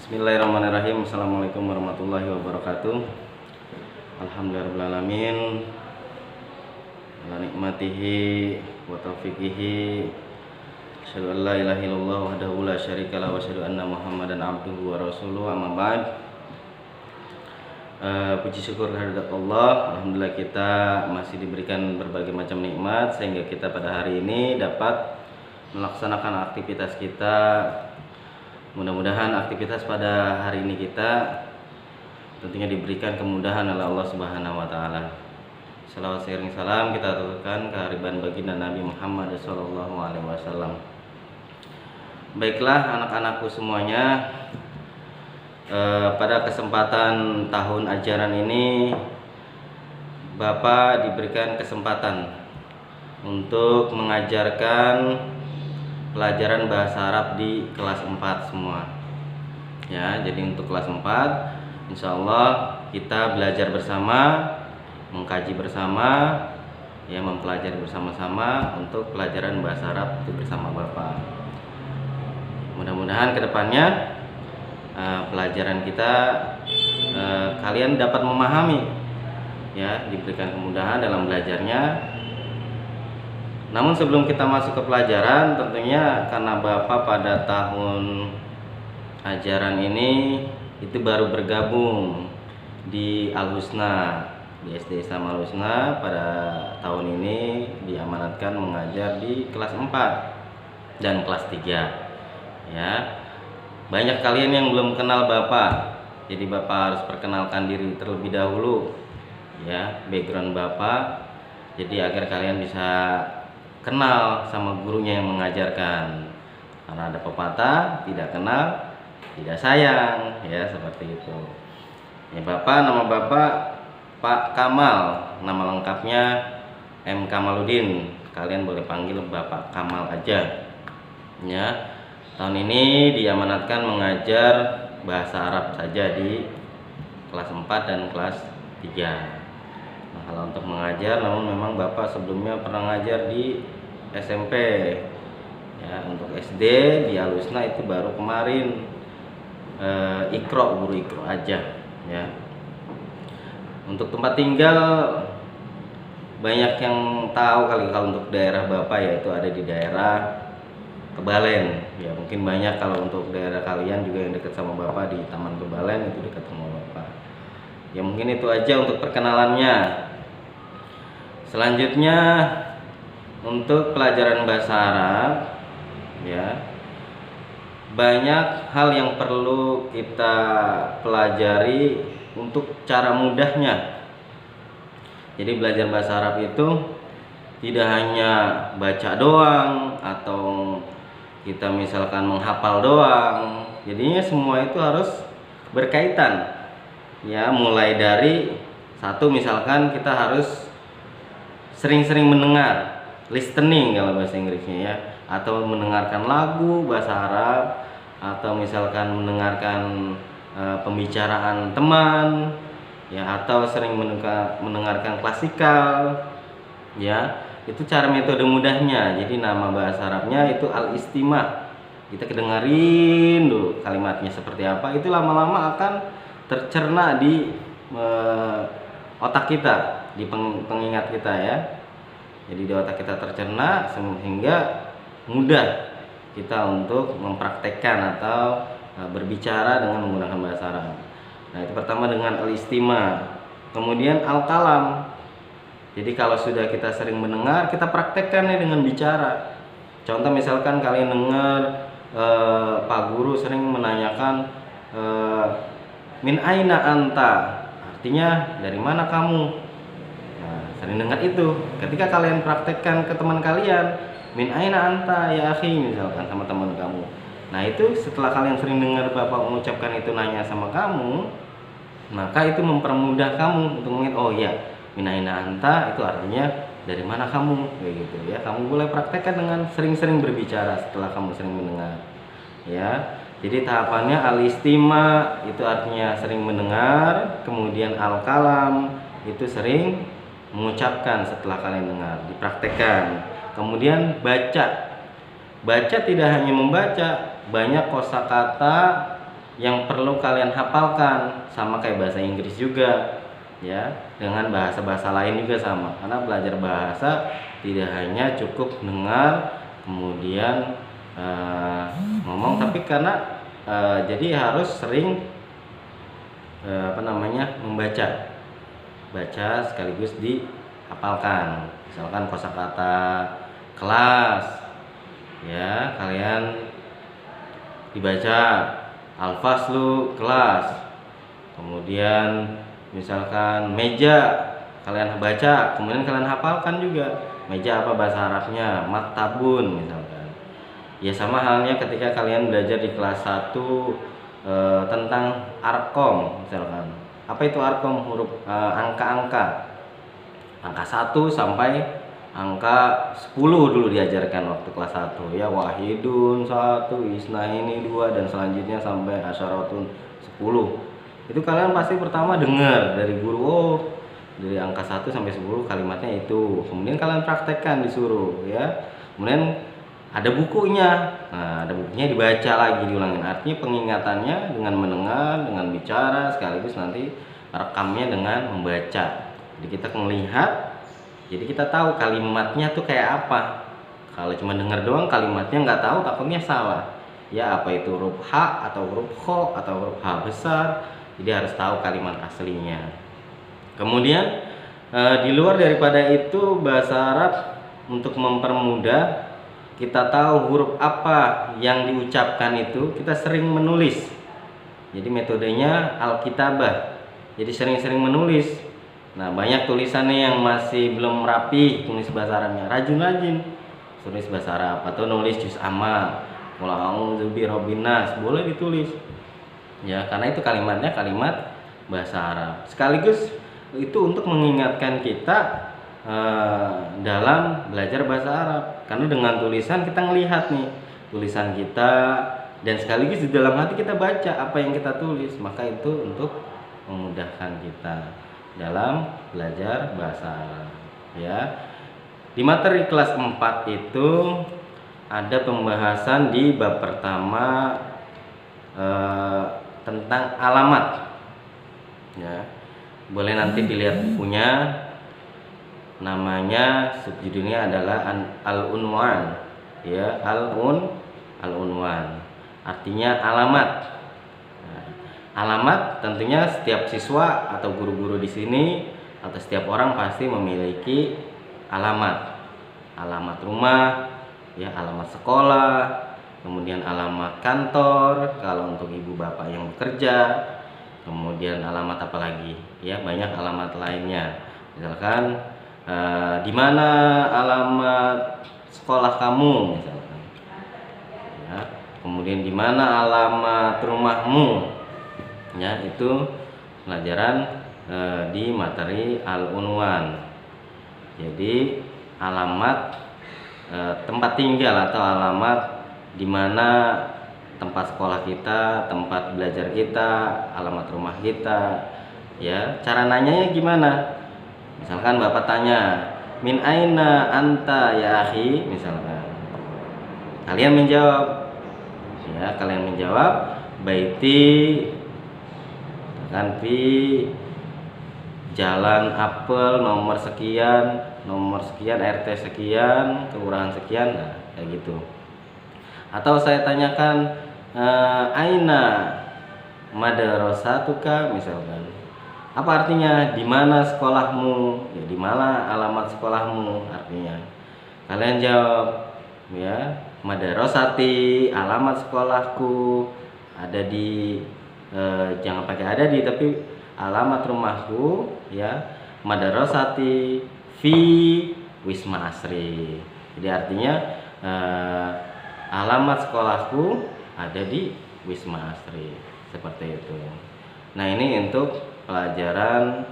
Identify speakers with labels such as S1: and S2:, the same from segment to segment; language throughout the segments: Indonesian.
S1: Bismillahirrahmanirrahim. Assalamualaikum warahmatullahi wabarakatuh. Alhamdulillahirrahmanirrahim. Ala nikmatihi wa taufiqihi. Asyhadu an la ilaha illallah wahdahu la syarikalah wa asyhadu anna Muhammadan abduhu wa rasuluhu. Amma ba'd. Puji syukur kehadirat Allah. Alhamdulillah kita masih diberikan berbagai macam nikmat sehingga kita pada hari ini dapat melaksanakan aktivitas kita. Mudah-mudahan aktivitas pada hari ini kita tentunya diberikan kemudahan oleh Allah Subhanahu wa taala. Salawat sering salam kita aturkan kehadiran baginda Nabi Muhammad sallallahu alaihi wasallam. Baiklah anak-anakku semuanya, pada kesempatan tahun ajaran ini Bapak diberikan kesempatan untuk mengajarkan pelajaran bahasa Arab di kelas 4 semua. Ya, jadi untuk kelas 4 insya Allah kita belajar bersama, mengkaji bersama, ya mempelajari bersama-sama untuk pelajaran bahasa Arab itu bersama Bapak. Mudah-mudahan kedepannya pelajaran kita kalian dapat memahami, ya diberikan kemudahan dalam belajarnya. Namun sebelum kita masuk ke pelajaran, tentunya karena Bapak pada tahun ajaran ini itu baru bergabung di Al-Husna, di SD Islam Al-Husna, pada tahun ini diamanatkan mengajar di kelas 4 dan kelas 3. Ya. Banyak kalian yang belum kenal Bapak. Jadi Bapak harus perkenalkan diri terlebih dahulu. Ya, background Bapak. Jadi agar kalian bisa kenal sama gurunya yang mengajarkan. Karena ada pepatah, tidak kenal tidak sayang, ya seperti itu. Ya, nama Bapak Pak Kamal, nama lengkapnya M. Kamaludin. Kalian boleh panggil Bapak Kamal aja. Ya. Tahun ini diamanatkan mengajar bahasa Arab saja di kelas 4 dan kelas 3. Nah, kalau untuk mengajar, namun memang Bapak sebelumnya pernah ngajar di SMP. Ya, untuk SD di Al-Husna itu baru kemarin guru Iqra aja, ya. Untuk tempat tinggal banyak yang tahu kali kalau untuk daerah Bapak, yaitu ada di daerah Kebalen. Ya, mungkin banyak kalau untuk daerah kalian juga yang dekat sama Bapak di Taman Kebalen itu dekat sama Bapak. Ya, mungkin itu aja untuk perkenalannya. Selanjutnya untuk pelajaran bahasa Arab, ya banyak hal yang perlu kita pelajari untuk cara mudahnya. Jadi belajar bahasa Arab itu tidak hanya baca doang atau kita misalkan menghafal doang. Jadinya semua itu harus berkaitan. Ya, mulai dari satu, misalkan kita harus sering-sering mendengar, listening kalau bahasa Inggrisnya, ya, atau mendengarkan lagu bahasa Arab, atau misalkan mendengarkan pembicaraan teman, ya, atau sering mendengarkan klasikal, ya. Itu cara metode mudahnya. Jadi nama bahasa Arabnya itu al-istima'. Kita kedengarin dulu kalimatnya seperti apa, itu lama-lama akan tercerna di otak kita, di pengingat kita, ya. Jadi di otak kita tercerna sehingga mudah kita untuk mempraktekkan atau berbicara dengan menggunakan bahasa Arab. Nah, itu pertama dengan al-istima'. Kemudian al-kalam. Jadi kalau sudah kita sering mendengar, kita praktekkan nih dengan bicara. Contoh misalkan kalian dengar Pak Guru sering menanyakan min aina anta, artinya dari mana kamu. Nah, sering dengar itu. Ketika kalian praktekkan ke teman kalian, min aina anta ya akhi, misalkan sama teman kamu. Nah, itu setelah kalian sering dengar Bapak mengucapkan itu nanya sama kamu, maka itu mempermudah kamu untuk mengingat, oh ya, min aina anta itu artinya dari mana kamu, kayak gitu, ya. Kamu boleh praktekkan dengan sering-sering berbicara setelah kamu sering mendengar, ya. Jadi tahapannya al-istima' itu artinya sering mendengar, kemudian al-kalam itu sering mengucapkan setelah kalian dengar, dipraktekkan. Kemudian baca. Baca tidak hanya membaca, banyak kosakata yang perlu kalian hafalkan, sama kayak bahasa Inggris juga ya, dengan bahasa-bahasa lain juga sama. Karena belajar bahasa tidak hanya cukup dengar kemudian ngomong, tapi karena jadi harus sering baca sekaligus dihafalkan. Misalkan kosakata kelas ya, kalian dibaca al-faslu kelas. Kemudian misalkan meja, kalian baca kemudian kalian hafalkan juga. Meja apa bahasa Arabnya? Maktabun misalkan. Ya sama halnya ketika kalian belajar di kelas 1 tentang arkom misalkan. Apa itu arkom? Huruf angka-angka. Angka 1 sampai angka 10 dulu diajarkan waktu kelas 1 ya, wahidun 1, isnaini 2, dan selanjutnya sampai asyaratun 10. Itu kalian pasti pertama dengar dari guru, oh dari angka 1 sampai 10 kalimatnya itu. Kemudian kalian praktekkan disuruh ya. Kemudian ada bukunya. Nah, ada bukunya dibaca lagi, diulangin. Artinya pengingatannya dengan mendengar, dengan bicara, sekaligus nanti rekamnya dengan membaca. Jadi kita melihat, jadi kita tahu kalimatnya tuh kayak apa. Kalau cuma dengar doang kalimatnya nggak tahu, takutnya salah. Ya apa itu huruf H atau huruf Kho atau huruf H besar. Jadi harus tahu kalimat aslinya. Kemudian di luar daripada itu, bahasa Arab untuk mempermudah kita tahu huruf apa yang diucapkan itu, kita sering menulis. Jadi metodenya al-kitabah. Jadi sering-sering menulis. Nah, banyak tulisannya yang masih belum rapi tulis bahasa Arabnya. Rajin-rajin tulis bahasa Arab atau nulis juz amma, qul a'udzu birabbin nas, boleh ditulis. Ya, karena itu kalimatnya kalimat bahasa Arab. Sekaligus itu untuk mengingatkan kita dalam belajar bahasa Arab. Karena dengan tulisan kita ngelihat nih tulisan kita, dan sekaligus di dalam hati kita baca apa yang kita tulis. Maka itu untuk memudahkan kita dalam belajar bahasa Arab ya. Di materi kelas 4 itu ada pembahasan di bab pertama tentang alamat ya. Boleh nanti dilihat bukunya, namanya subjudulnya adalah al-unwan ya, al-unwan artinya alamat. Nah, alamat tentunya setiap siswa atau guru-guru di sini atau setiap orang pasti memiliki alamat. Alamat rumah ya, alamat sekolah, kemudian alamat kantor kalau untuk ibu bapak yang bekerja, kemudian alamat apa lagi ya, banyak alamat lainnya. Misalkan di mana alamat sekolah kamu misalkan ya, kemudian di mana alamat rumahmu ya. Itu pelajaran di materi al-unwan. Jadi alamat tempat tinggal atau alamat di mana tempat sekolah kita, tempat belajar kita, alamat rumah kita ya. Cara nanyanya gimana? Misalkan bapak tanya, min aina anta ya akhi, misalkan. Kalian menjawab ya, kalian menjawab baiti kan pi Jalan Apel nomor sekian RT sekian, kelurahan sekian, nah, kayak gitu. Atau saya tanyakan aina madrasatuka misalkan. Apa artinya? Di mana sekolahmu? Ya, di mana alamat sekolahmu artinya. Kalian jawab ya, madrasati, alamat sekolahku ada di jangan pakai ada di, tapi alamat rumahku ya, madrasati fi Wisma Asri. Jadi artinya alamat sekolahku ada di Wisma Asri, seperti itu. Nah, ini untuk pelajaran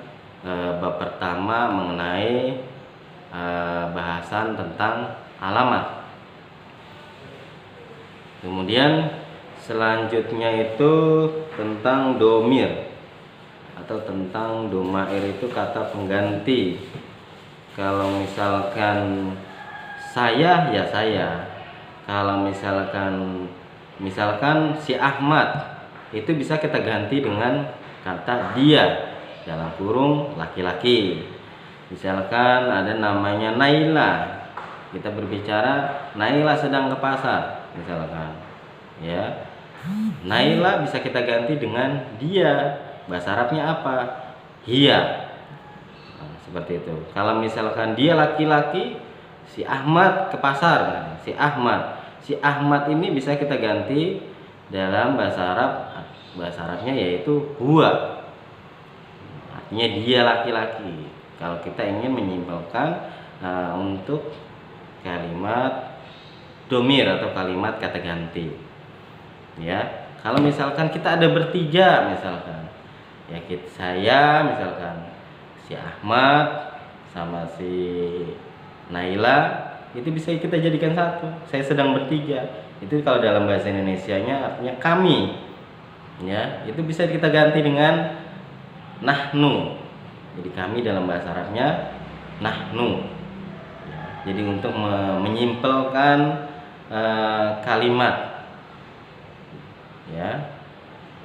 S1: bab pertama mengenai bahasan tentang alamat. Kemudian selanjutnya itu tentang domir atau tentang domair, itu kata pengganti. Kalau misalkan saya ya saya, kalau misalkan si Ahmad itu bisa kita ganti dengan kata dia dalam kurung laki-laki. Misalkan ada namanya Naila, kita berbicara Naila sedang ke pasar misalkan, ya. Naila bisa kita ganti dengan dia, bahasa Arabnya apa? Hiya. Nah, seperti itu. Kalau misalkan dia laki-laki, si Ahmad ke pasar, si Ahmad ini bisa kita ganti dalam bahasa Arabnya yaitu huwa, artinya dia laki-laki. Kalau kita ingin menyimpulkan untuk kalimat domir atau kalimat kata ganti, ya. Kalau misalkan kita ada bertiga misalkan, ya saya misalkan, si Ahmad sama si Naila, itu bisa kita jadikan satu. Saya sedang bertiga, itu kalau dalam bahasa Indonesianya artinya kami, ya. Itu bisa kita ganti dengan nahnu. Jadi kami dalam bahasa Arabnya nahnu, ya. Jadi untuk menyimpelkan kalimat, ya.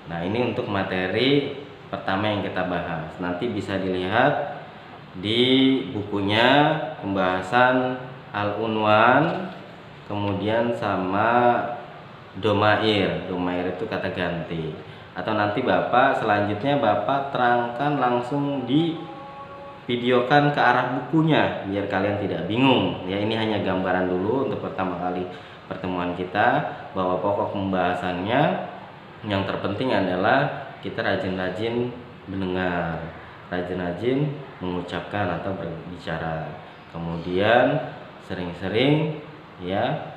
S1: Nah, ini untuk materi pertama yang kita bahas. Nanti bisa dilihat di bukunya pembahasan al-unwan, kemudian sama domair. Domair itu kata ganti. Atau nanti Bapak selanjutnya Bapak terangkan langsung di videokan ke arah bukunya biar kalian tidak bingung. Ya, ini hanya gambaran dulu untuk pertama kali pertemuan kita, bahwa pokok pembahasannya yang terpenting adalah kita rajin-rajin mendengar, rajin-rajin mengucapkan atau berbicara, kemudian sering-sering ya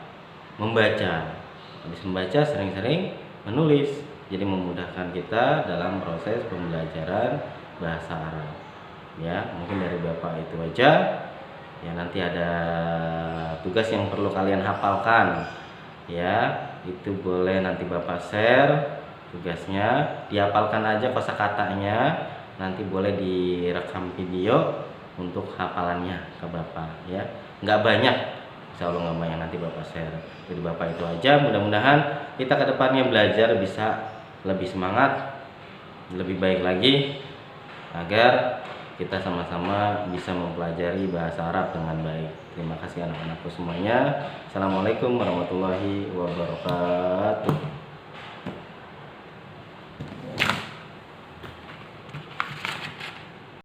S1: membaca, habis membaca sering-sering menulis, jadi memudahkan kita dalam proses pembelajaran bahasa Arab, ya. Mungkin dari Bapak itu aja, ya. Nanti ada tugas yang perlu kalian hafalkan, ya. Itu boleh nanti Bapak share tugasnya, dihafalkan aja kosakatanya, nanti boleh direkam video untuk hafalannya ke Bapak, ya. Nggak banyak, insya Allah nggak banyak, nanti Bapak share. Jadi Bapak itu aja, mudah-mudahan kita ke depannya belajar bisa lebih semangat, lebih baik lagi, agar kita sama-sama bisa mempelajari bahasa Arab dengan baik. Terima kasih anak-anakku semuanya. Assalamualaikum warahmatullahi wabarakatuh.